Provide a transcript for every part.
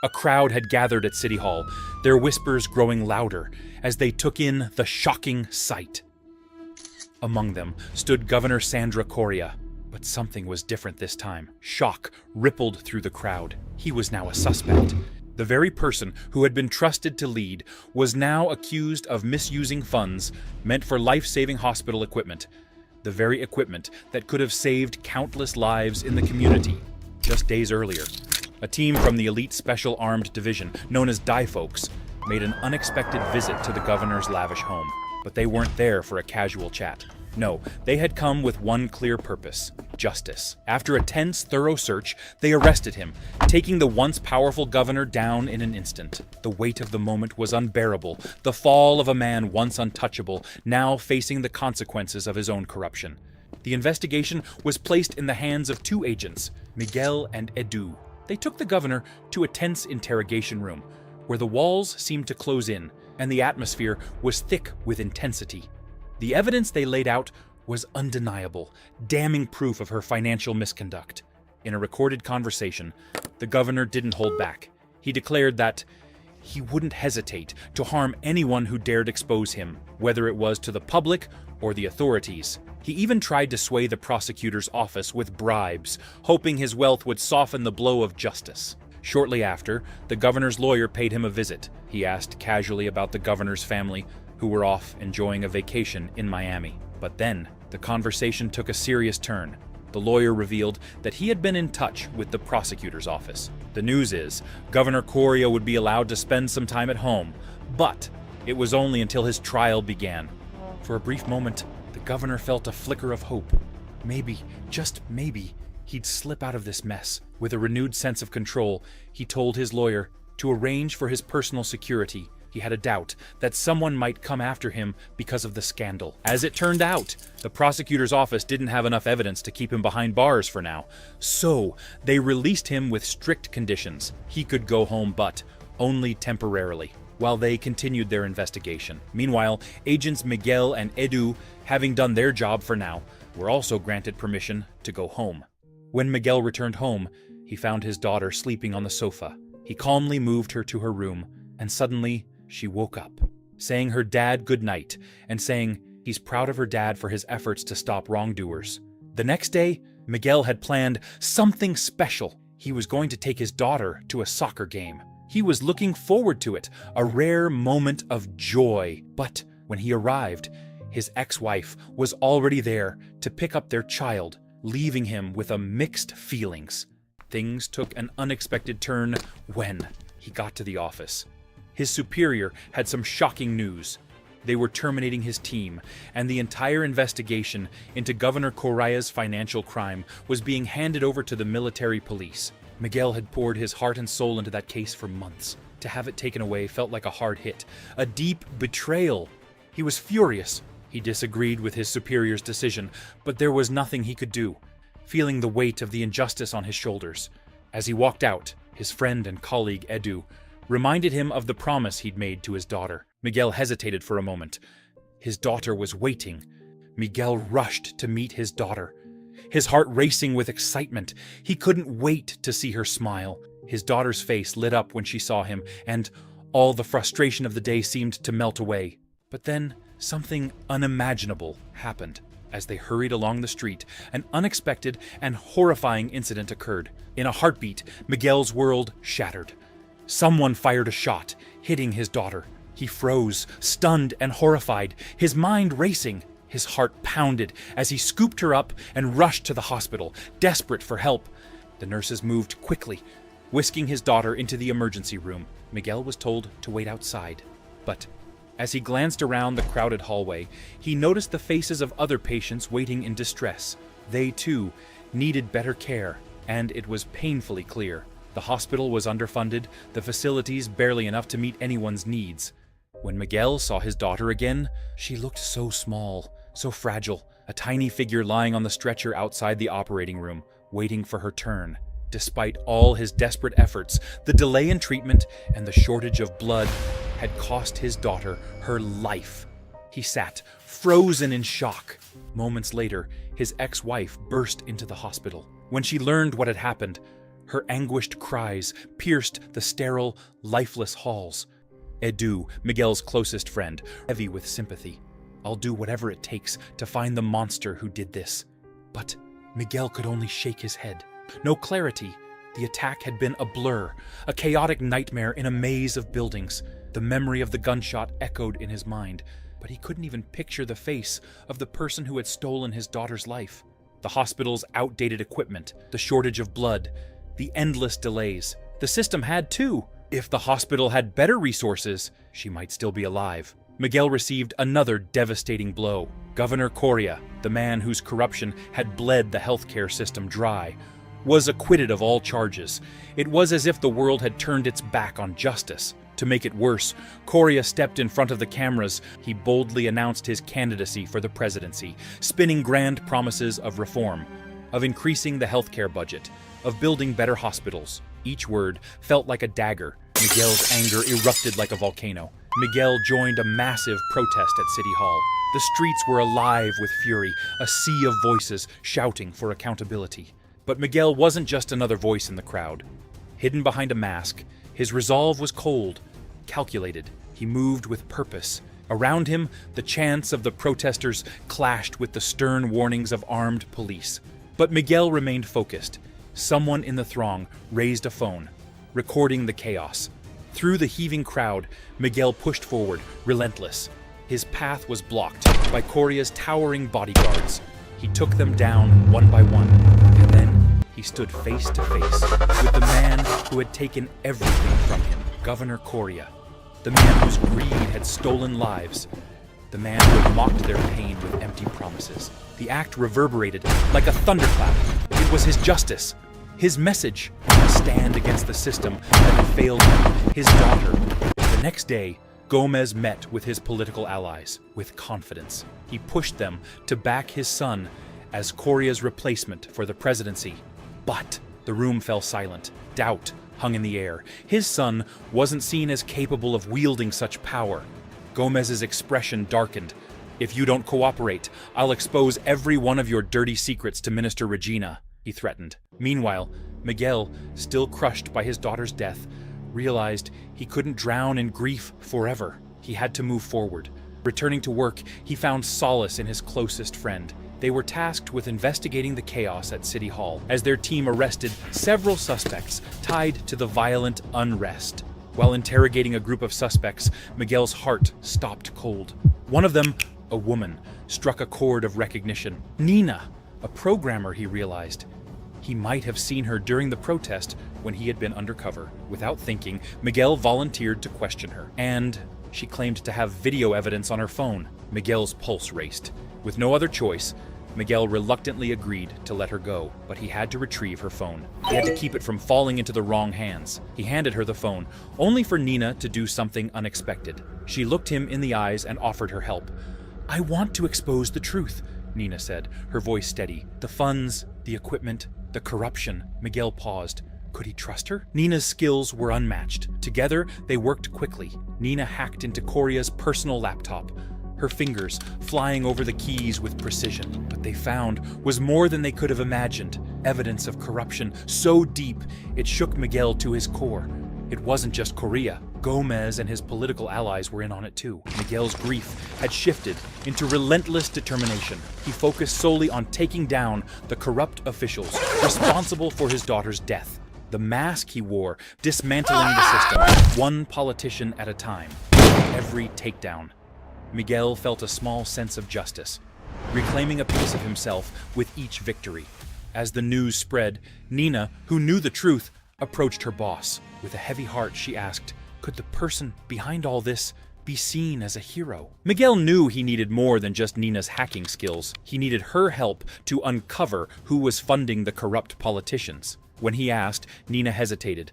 A crowd had gathered at City Hall, their whispers growing louder as they took in the shocking sight. Among them stood Governor Sandra Correa, but something was different this time. Shock rippled through the crowd. He was now a suspect. The very person who had been trusted to lead was now accused of misusing funds meant for life-saving hospital equipment, the very equipment that could have saved countless lives in the community. Just days earlier, a team from the elite Special Armed Division, known as Die Folks, made an unexpected visit to the governor's lavish home. But they weren't there for a casual chat. No, they had come with one clear purpose: justice. After a tense, thorough search, they arrested him, taking the once powerful governor down in an instant. The weight of the moment was unbearable, the fall of a man once untouchable, now facing the consequences of his own corruption. The investigation was placed in the hands of two agents, Miguel and Edu. They took the governor to a tense interrogation room, where the walls seemed to close in, and the atmosphere was thick with intensity. The evidence they laid out was undeniable, damning proof of her financial misconduct. In a recorded conversation, the governor didn't hold back. He declared that he wouldn't hesitate to harm anyone who dared expose him, whether it was to the public or the authorities. He even tried to sway the prosecutor's office with bribes, hoping his wealth would soften the blow of justice. Shortly after, the governor's lawyer paid him a visit. He asked casually about the governor's family, who were off enjoying a vacation in Miami. But then, the conversation took a serious turn. The lawyer revealed that he had been in touch with the prosecutor's office. The news is, Governor Correa would be allowed to spend some time at home, but it was only until his trial began. For a brief moment, the governor felt a flicker of hope. Maybe, just maybe, he'd slip out of this mess. With a renewed sense of control, he told his lawyer to arrange for his personal security. He had a doubt that someone might come after him because of the scandal. As it turned out, the prosecutor's office didn't have enough evidence to keep him behind bars for now. So, they released him with strict conditions. He could go home, but only temporarily, while they continued their investigation. Meanwhile, agents Miguel and Edu, having done their job for now, were also granted permission to go home. When Miguel returned home, he found his daughter sleeping on the sofa. He calmly moved her to her room, and suddenly, she woke up, saying her dad goodnight, and saying he's proud of her dad for his efforts to stop wrongdoers. The next day, Miguel had planned something special. He was going to take his daughter to a soccer game. He was looking forward to it, a rare moment of joy. But when he arrived, his ex-wife was already there to pick up their child, leaving him with mixed feelings. Things took an unexpected turn when he got to the office. His superior had some shocking news. They were terminating his team, and the entire investigation into Governor Correa's financial crime was being handed over to the military police. Miguel had poured his heart and soul into that case for months. To have it taken away felt like a hard hit, a deep betrayal. He was furious. He disagreed with his superior's decision, but there was nothing he could do, feeling the weight of the injustice on his shoulders. As he walked out, his friend and colleague Edu reminded him of the promise he'd made to his daughter. Miguel hesitated for a moment. His daughter was waiting. Miguel rushed to meet his daughter, his heart racing with excitement. He couldn't wait to see her smile. His daughter's face lit up when she saw him, and all the frustration of the day seemed to melt away. But then, something unimaginable happened. As they hurried along the street, an unexpected and horrifying incident occurred. In a heartbeat, Miguel's world shattered. Someone fired a shot, hitting his daughter. He froze, stunned and horrified, his mind racing. His heart pounded as he scooped her up and rushed to the hospital, desperate for help. The nurses moved quickly, whisking his daughter into the emergency room. Miguel was told to wait outside. But as he glanced around the crowded hallway, he noticed the faces of other patients waiting in distress. They, too, needed better care, and it was painfully clear. The hospital was underfunded, the facilities barely enough to meet anyone's needs. When Miguel saw his daughter again, she looked so small, so fragile, a tiny figure lying on the stretcher outside the operating room, waiting for her turn. Despite all his desperate efforts, the delay in treatment and the shortage of blood had cost his daughter her life. He sat, frozen in shock. Moments later, his ex-wife burst into the hospital. When she learned what had happened, Her anguished cries pierced the sterile, lifeless halls. Edu, Miguel's closest friend, heavy with sympathy. I'll do whatever it takes to find the monster who did this. But Miguel could only shake his head. No clarity. The attack had been a blur, a chaotic nightmare in a maze of buildings. The memory of the gunshot echoed in his mind, but he couldn't even picture the face of the person who had stolen his daughter's life. The hospital's outdated equipment, the shortage of blood, the endless delays. The system had too. If the hospital had better resources, she might still be alive. Miguel received another devastating blow. Governor Coria, the man whose corruption had bled the healthcare system dry, was acquitted of all charges. It was as if the world had turned its back on justice. To make it worse, Coria stepped in front of the cameras. He boldly announced his candidacy for the presidency, spinning grand promises of reform, of increasing the healthcare budget, of building better hospitals. Each word felt like a dagger. Miguel's anger erupted like a volcano. Miguel joined a massive protest at City Hall. The streets were alive with fury, a sea of voices shouting for accountability. But Miguel wasn't just another voice in the crowd. Hidden behind a mask, his resolve was cold, calculated. He moved with purpose. Around him, the chants of the protesters clashed with the stern warnings of armed police. But Miguel remained focused. Someone in the throng raised a phone, recording the chaos. Through the heaving crowd, Miguel pushed forward, relentless. His path was blocked by Coria's towering bodyguards. He took them down one by one, and then he stood face to face with the man who had taken everything from him, Governor Coria, the man whose greed had stolen lives, the man who had mocked their pain with empty promises. The act reverberated like a thunderclap. It was his justice, his message, a stand against the system that had failed him, his daughter. The next day, Gomez met with his political allies with confidence. He pushed them to back his son as Coria's replacement for the presidency. But the room fell silent. Doubt hung in the air. His son wasn't seen as capable of wielding such power. Gomez's expression darkened. If you don't cooperate, I'll expose every one of your dirty secrets to Minister Regina, he threatened. Meanwhile, Miguel, still crushed by his daughter's death, realized he couldn't drown in grief forever. He had to move forward. Returning to work, he found solace in his closest friend. They were tasked with investigating the chaos at City Hall as their team arrested several suspects tied to the violent unrest. While interrogating a group of suspects, Miguel's heart stopped cold. One of them, a woman, struck a chord of recognition. Nina, a programmer, he realized. He might have seen her during the protest when he had been undercover. Without thinking, Miguel volunteered to question her, and she claimed to have video evidence on her phone. Miguel's pulse raced. With no other choice, Miguel reluctantly agreed to let her go, but he had to retrieve her phone. He had to keep it from falling into the wrong hands. He handed her the phone, only for Nina to do something unexpected. She looked him in the eyes and offered her help. "I want to expose the truth," Nina said, her voice steady. "The funds, the equipment, the corruption." Miguel paused. Could he trust her? Nina's skills were unmatched. Together, they worked quickly. Nina hacked into Coria's personal laptop, her fingers flying over the keys with precision. What they found was more than they could have imagined. Evidence of corruption so deep, it shook Miguel to his core. It wasn't just Coria. Gomez and his political allies were in on it too. Miguel's grief had shifted into relentless determination. He focused solely on taking down the corrupt officials responsible for his daughter's death. The mask he wore, dismantling the system, one politician at a time. Every takedown, Miguel felt a small sense of justice, reclaiming a piece of himself with each victory. As the news spread, Nina, who knew the truth, approached her boss. With a heavy heart, she asked, could the person behind all this be seen as a hero? Miguel knew he needed more than just Nina's hacking skills. He needed her help to uncover who was funding the corrupt politicians. When he asked, Nina hesitated,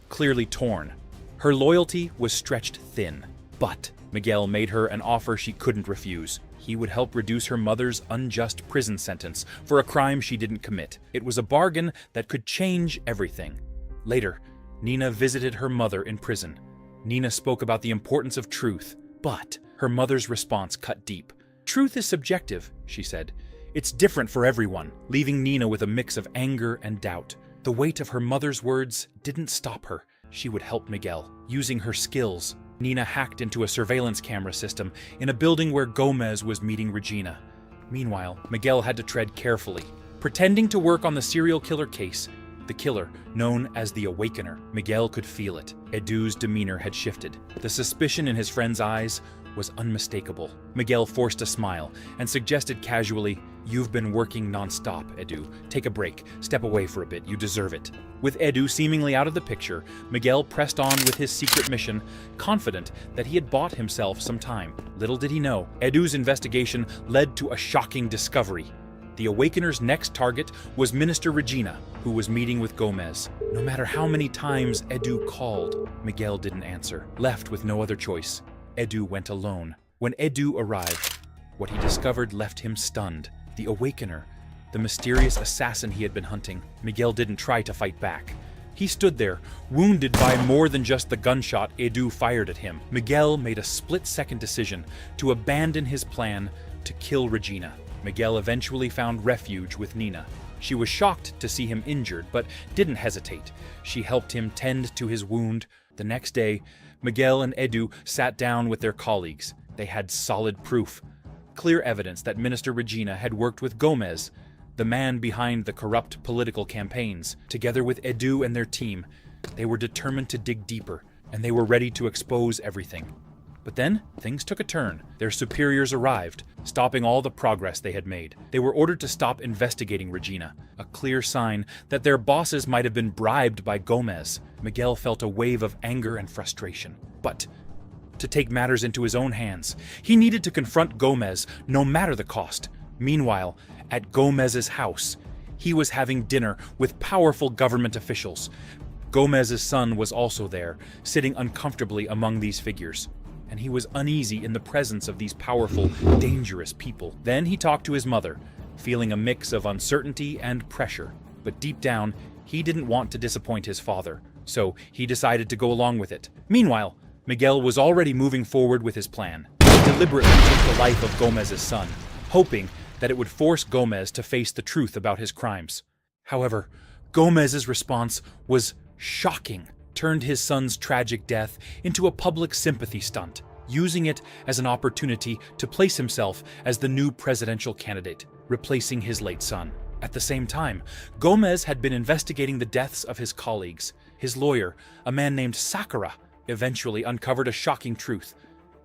clearly torn. Her loyalty was stretched thin. But Miguel made her an offer she couldn't refuse. He would help reduce her mother's unjust prison sentence for a crime she didn't commit. It was a bargain that could change everything. Later, Nina visited her mother in prison. Nina spoke about the importance of truth, but her mother's response cut deep. "Truth is subjective," she said. "It's different for everyone," leaving Nina with a mix of anger and doubt. The weight of her mother's words didn't stop her. She would help Miguel. Using her skills, Nina hacked into a surveillance camera system in a building where Gomez was meeting Regina. Meanwhile, Miguel had to tread carefully. Pretending to work on the serial killer case, the killer, known as the Awakener, Miguel could feel it. Edu's demeanor had shifted. The suspicion in his friend's eyes was unmistakable. Miguel forced a smile and suggested casually, "You've been working non-stop, Edu. Take a break. Step away for a bit. You deserve it." With Edu seemingly out of the picture, Miguel pressed on with his secret mission, confident that he had bought himself some time. Little did he know, Edu's investigation led to a shocking discovery. The Awakener's next target was Minister Regina, who was meeting with Gomez. No matter how many times Edu called, Miguel didn't answer. Left with no other choice, Edu went alone. When Edu arrived, what he discovered left him stunned. The Awakener, the mysterious assassin he had been hunting. Miguel didn't try to fight back. He stood there, wounded by more than just the gunshot Edu fired at him. Miguel made a split-second decision to abandon his plan to kill Regina. Miguel eventually found refuge with Nina. She was shocked to see him injured, but didn't hesitate. She helped him tend to his wound. The next day, Miguel and Edu sat down with their colleagues. They had solid proof, clear evidence that Minister Regina had worked with Gomez, the man behind the corrupt political campaigns. Together with Edu and their team, they were determined to dig deeper, and they were ready to expose everything. But then, things took a turn. Their superiors arrived, stopping all the progress they had made. They were ordered to stop investigating Regina, a clear sign that their bosses might have been bribed by Gomez. Miguel felt a wave of anger and frustration. But to take matters into his own hands, he needed to confront Gomez, no matter the cost. Meanwhile, at Gomez's house, he was having dinner with powerful government officials. Gomez's son was also there, sitting uncomfortably among these figures, and he was uneasy in the presence of these powerful, dangerous people. Then he talked to his mother, feeling a mix of uncertainty and pressure. But deep down, he didn't want to disappoint his father, so he decided to go along with it. Meanwhile, Miguel was already moving forward with his plan. He deliberately took the life of Gomez's son, hoping that it would force Gomez to face the truth about his crimes. However, Gomez's response was shocking. Turned his son's tragic death into a public sympathy stunt, using it as an opportunity to place himself as the new presidential candidate, replacing his late son. At the same time, Gomez had been investigating the deaths of his colleagues. His lawyer, a man named Sakura, eventually uncovered a shocking truth.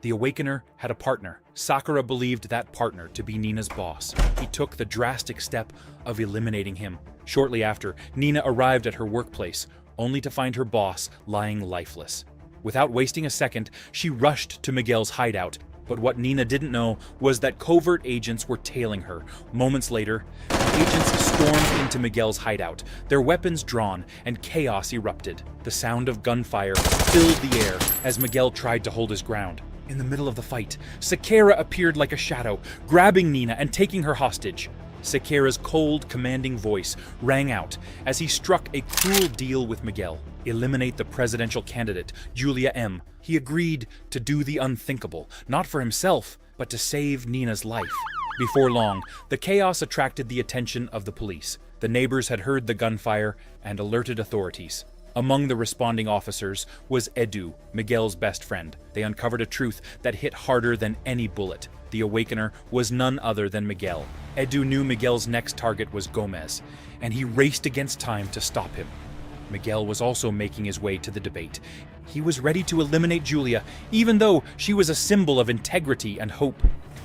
The Awakener had a partner. Sakura believed that partner to be Nina's boss. He took the drastic step of eliminating him. Shortly after, Nina arrived at her workplace, only to find her boss lying lifeless. Without wasting a second, she rushed to Miguel's hideout, but what Nina didn't know was that covert agents were tailing her. Moments later, the agents stormed into Miguel's hideout, their weapons drawn, and chaos erupted. The sound of gunfire filled the air as Miguel tried to hold his ground. In the middle of the fight, Sakura appeared like a shadow, grabbing Nina and taking her hostage. Sakura's cold, commanding voice rang out as he struck a cruel deal with Miguel. Eliminate the presidential candidate, Julia M. He agreed to do the unthinkable, not for himself, but to save Nina's life. Before long, the chaos attracted the attention of the police. The neighbors had heard the gunfire and alerted authorities. Among the responding officers was Edu, Miguel's best friend. They uncovered a truth that hit harder than any bullet. The Awakener was none other than Miguel. Edu knew Miguel's next target was Gomez, and he raced against time to stop him. Miguel was also making his way to the debate. He was ready to eliminate Julia, even though she was a symbol of integrity and hope.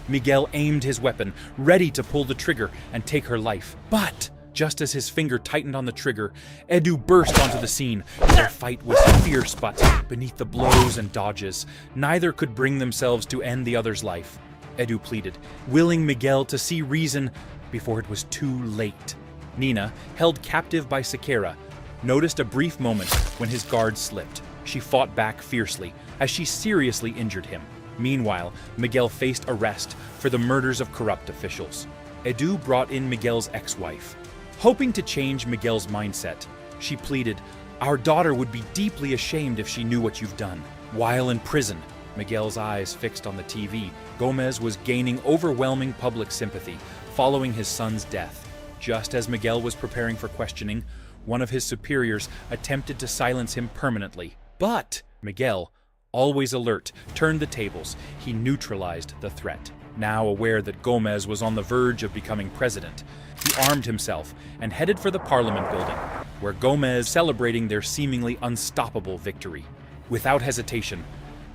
Miguel aimed his weapon, ready to pull the trigger and take her life. But just as his finger tightened on the trigger, Edu burst onto the scene. Their fight was fierce, but beneath the blows and dodges, neither could bring themselves to end the other's life. Edu pleaded, willing Miguel to see reason before it was too late. Nina, held captive by Sakura, noticed a brief moment when his guard slipped. She fought back fiercely as she seriously injured him. Meanwhile, Miguel faced arrest for the murders of corrupt officials. Edu brought in Miguel's ex-wife. Hoping to change Miguel's mindset, she pleaded, "Our daughter would be deeply ashamed if she knew what you've done." While in prison, Miguel's eyes fixed on the TV, Gomez was gaining overwhelming public sympathy following his son's death. Just as Miguel was preparing for questioning, one of his superiors attempted to silence him permanently. But Miguel, always alert, turned the tables. He neutralized the threat. Now aware that Gomez was on the verge of becoming president, he armed himself and headed for the Parliament building, where Gomez celebrating their seemingly unstoppable victory. Without hesitation,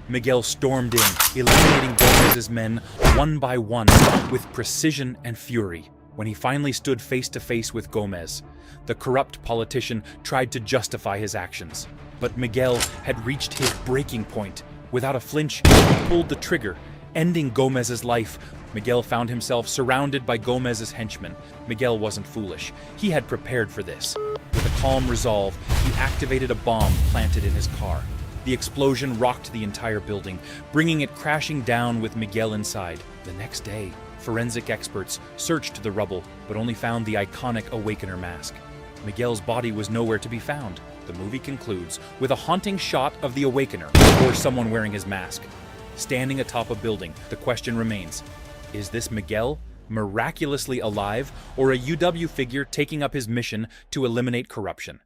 Miguel stormed in, eliminating Gomez's men one by one with precision and fury. When he finally stood face to face with Gomez, the corrupt politician tried to justify his actions. But Miguel had reached his breaking point. Without a flinch, he pulled the trigger, ending Gomez's life. Miguel found himself surrounded by Gomez's henchmen. Miguel wasn't foolish. He had prepared for this. With a calm resolve, he activated a bomb planted in his car. The explosion rocked the entire building, bringing it crashing down with Miguel inside. The next day, forensic experts searched the rubble, but only found the iconic Awakener mask. Miguel's body was nowhere to be found. The movie concludes with a haunting shot of the Awakener, or someone wearing his mask, standing atop a building. The question remains, is this Miguel miraculously alive, or a UW figure taking up his mission to eliminate corruption?